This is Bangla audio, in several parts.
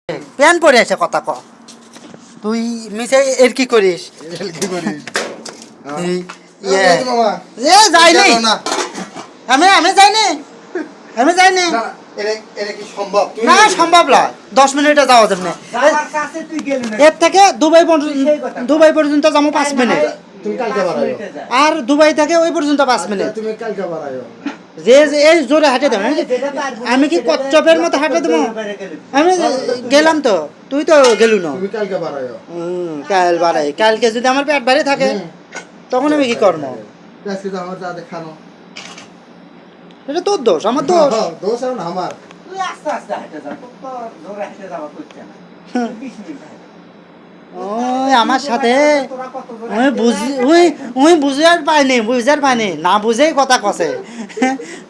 প্যান পরে আছে কথা ক তুই মিছে এর কি করিস যাইনি আমি যাইনি না সম্ভব না 10 মিনিটে যাওয়া যাবে না এর থেকে দুবাই পর্যন্ত যাবো 5 মিনিট আর দুবাই থেকে ওই পর্যন্ত 5 মিনিট যে এই জোরে হাঁটে দেবো আমি কি কচ্ছপের মতো হাঁটে দেবো আমি গেলাম তো তুই তো গেলু না কাল বাড়াই কালকে যদি আমার পেট বাড়ি থাকে তখন আমি কি করবো এটা তোর দোষ আমার দোষ আমার তুই আস্তে আস্তে হেঁটে যা তো জোরে হেঁটে যাওয়া করছে না 20 মিনিট ওই আমার সাথে ওই বুঝার পাইনি না বুঝেই কথা কছে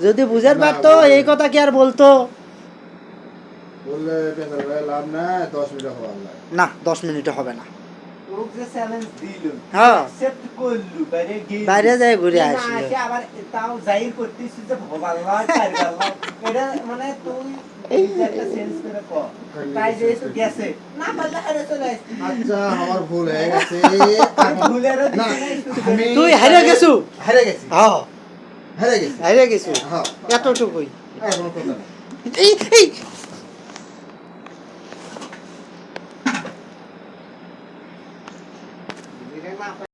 যদি বুঝার পারতো এই কথা কি আর বলতো বললে লাভ না 10 মিনিট হবে না 10 মিনিটে হবে না তোর যে চ্যালেঞ্জ দিল হ্যাঁ অ্যাকসেপ্ট করলু বাইরে যাই ঘুরে আসি না আবার তাও জাহির করতেছিস যে ভবাল্লাহ কারগাল্লাহ এটা মানে তুই এই একটা সেন্স করে কর তাই যে তো গেছে না পারলে হেরে চলে আসছিস আচ্ছা আমার ভুল হয়ে গেছে ভুলের না তুই হেরে গেছু হেরে গেছি হ্যাঁ হেরে গেছি হেরে গেছু হ্যাঁ এতটুকুই এখনো কথা না এই